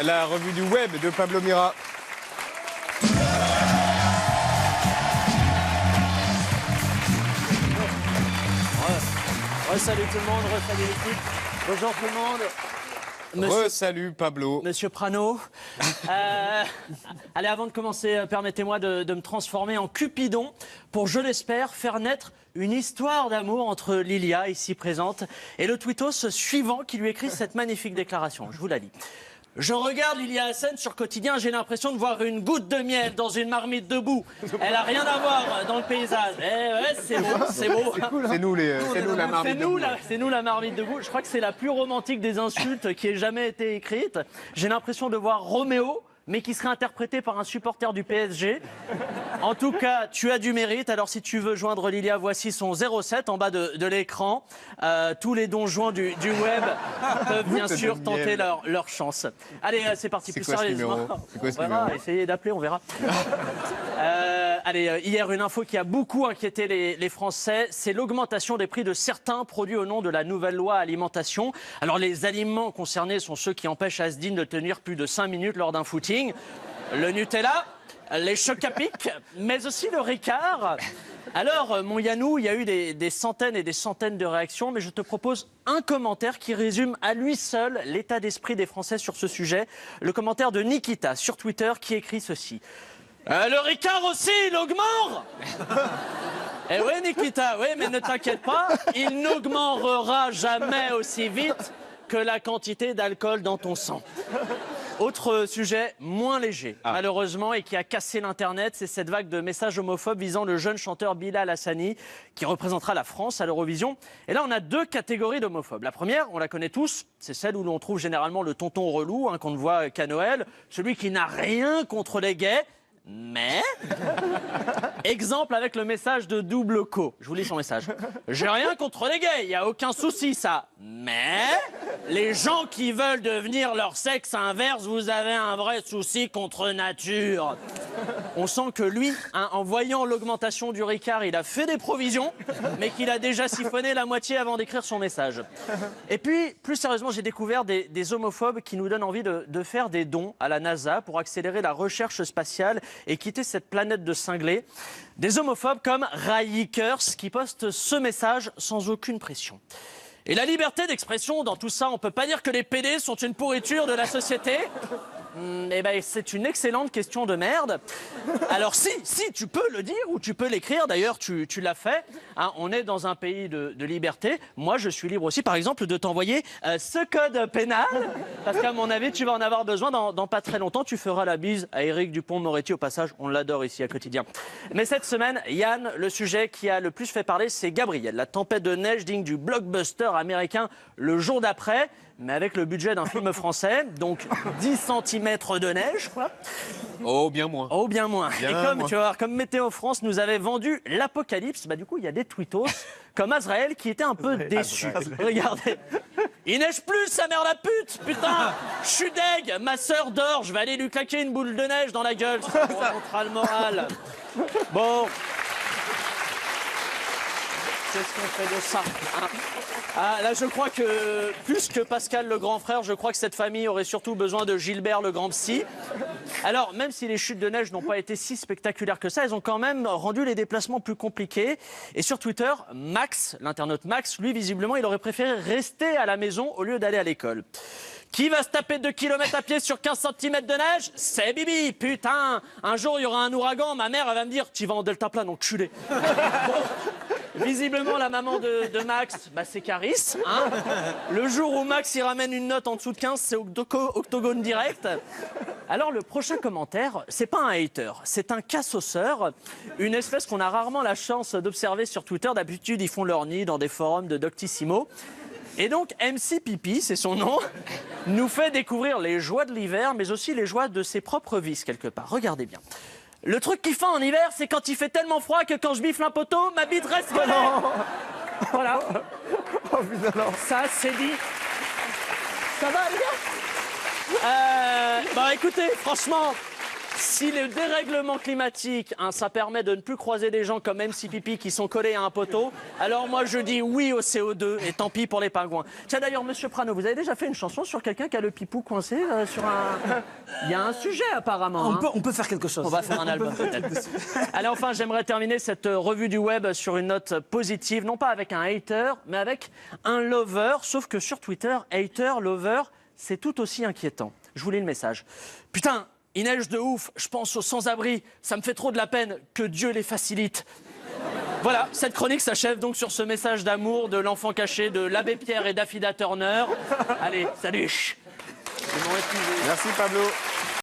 la revue du web de Pablo Mira. Salut tout le monde, salut l'équipe. Bonjour tout le monde. Salut Pablo. Monsieur Prano. Allez, avant de commencer, permettez-moi de me transformer en Cupidon pour, je l'espère, faire naître une histoire d'amour entre Lilia, ici présente, et le tweetos suivant qui lui écrit cette magnifique déclaration. Je vous la lis. Je regarde Lilia Hassen sur Quotidien, j'ai l'impression de voir une goutte de miel dans une marmite de boue. Elle a rien à voir dans le paysage. Eh ouais, c'est beau, c'est beau. C'est nous la marmite de boue. C'est nous la marmite de boue. Je crois que c'est la plus romantique des insultes qui ait jamais été écrite. J'ai l'impression de voir Roméo, mais qui serait interprété par un supporter du PSG. En tout cas, tu as du mérite. Alors, si tu veux joindre Lilia, voici son 07 en bas de l'écran. Tous les donjons du web peuvent bien sûr tenter leur chance. Allez, c'est parti. Plus sérieusement. C'est quoi ce numéro ? Essayez d'appeler, on verra. Allez, hier, une info qui a beaucoup inquiété les Français, c'est l'augmentation des prix de certains produits au nom de la nouvelle loi alimentation. Alors, les aliments concernés sont ceux qui empêchent Asdine de tenir plus de 5 minutes lors d'un footing. Le Nutella, les chocs à pic, mais aussi le Ricard. Alors, mon Yannou, il y a eu des centaines et des centaines de réactions, mais je te propose un commentaire qui résume à lui seul l'état d'esprit des Français sur ce sujet. Le commentaire de Nikita sur Twitter qui écrit ceci. Le Ricard aussi, il augmente. Eh oui, Nikita, oui, mais ne t'inquiète pas, il n'augmentera jamais aussi vite que la quantité d'alcool dans ton sang. Autre sujet moins léger, malheureusement, et qui a cassé l'Internet, c'est cette vague de messages homophobes visant le jeune chanteur Bilal Hassani, qui représentera la France à l'Eurovision. Et là, on a deux catégories d'homophobes. La première, on la connaît tous, c'est celle où l'on trouve généralement le tonton relou, qu'on ne voit qu'à Noël, celui qui n'a rien contre les gays, mais... Exemple avec le message de Double Co. Je vous lis son message. J'ai rien contre les gays, il n'y a aucun souci ça. Mais les gens qui veulent devenir leur sexe inverse, vous avez un vrai souci contre nature. On sent que lui, en voyant l'augmentation du Ricard, il a fait des provisions, mais qu'il a déjà siphonné la moitié avant d'écrire son message. Et puis, plus sérieusement, j'ai découvert des homophobes qui nous donnent envie de faire des dons à la NASA pour accélérer la recherche spatiale et quitter cette planète de cinglés. Des homophobes comme Raikers qui postent ce message sans aucune pression. Et la liberté d'expression dans tout ça, on peut pas dire que les PD sont une pourriture de la société. Eh ben, c'est une excellente question de merde. Alors si, tu peux le dire ou tu peux l'écrire, d'ailleurs tu l'as fait. On est dans un pays de liberté. Moi, je suis libre aussi, par exemple, de t'envoyer ce code pénal. Parce qu'à mon avis, tu vas en avoir besoin dans pas très longtemps. Tu feras la bise à Éric Dupond-Moretti. Au passage, on l'adore ici à Quotidien. Mais cette semaine, Yann, le sujet qui a le plus fait parler, c'est Gabriel. La tempête de neige digne du blockbuster américain Le Jour d'après. Mais avec le budget d'un film français, donc 10 cm de neige, quoi. Oh, bien moins. Oh, bien moins. Bien et comme, moins. tu vas voir, comme Météo France nous avait vendu l'apocalypse, bah du coup, il y a des tweetos comme Azrael qui était un peu déçu. Regardez. Il neige plus, sa mère la pute. Putain, je suis deg. Ma sœur dort, je vais aller lui claquer une boule de neige dans la gueule. Ça remontera le moral. Bon. Qu'est-ce qu'on fait de ça, là, je crois que, plus que Pascal le grand frère, je crois que cette famille aurait surtout besoin de Gilbert le grand psy. Alors, même si les chutes de neige n'ont pas été si spectaculaires que ça, elles ont quand même rendu les déplacements plus compliqués. Et sur Twitter, Max, l'internaute Max, lui, visiblement, il aurait préféré rester à la maison au lieu d'aller à l'école. Qui va se taper 2 km à pied sur 15 cm de neige? C'est Bibi, putain. Un jour, il y aura un ouragan, ma mère, elle va me dire, tu vas en deltaplane, enculé. Bon, visiblement, la maman de Max, bah, c'est Caris. Le jour où Max, il ramène une note en dessous de 15, c'est octogone direct. Alors, le prochain commentaire, c'est pas un hater, c'est un cassauceur. Une espèce qu'on a rarement la chance d'observer sur Twitter. D'habitude, ils font leur nid dans des forums de Doctissimo. Et donc, MC Pipi, c'est son nom, nous fait découvrir les joies de l'hiver, mais aussi les joies de ses propres vices, quelque part. Regardez bien. Le truc qui fait en hiver, c'est quand il fait tellement froid que quand je bifle un poteau, ma bite reste collée. Voilà. Oh putain, non. Ça, c'est dit. Ça va, les gars Bah écoutez, franchement, Si le dérèglement climatique, ça permet de ne plus croiser des gens comme MC Pipi qui sont collés à un poteau, alors moi je dis oui au CO2 et tant pis pour les pingouins. Tiens d'ailleurs, Monsieur Prano, vous avez déjà fait une chanson sur quelqu'un qui a le pipou coincé sur un... Il y a un sujet apparemment. On peut faire quelque chose. On va faire un album peut-être. Allez, enfin, j'aimerais terminer cette revue du web sur une note positive, non pas avec un hater, mais avec un lover, sauf que sur Twitter, hater, lover, c'est tout aussi inquiétant. Je vous lis le message. Putain, il neige de ouf, je pense aux sans-abri, ça me fait trop de la peine, que Dieu les facilite. Voilà, cette chronique s'achève donc sur ce message d'amour de l'enfant caché de l'abbé Pierre et d'Affida Turner. Allez, salut. Merci Pablo.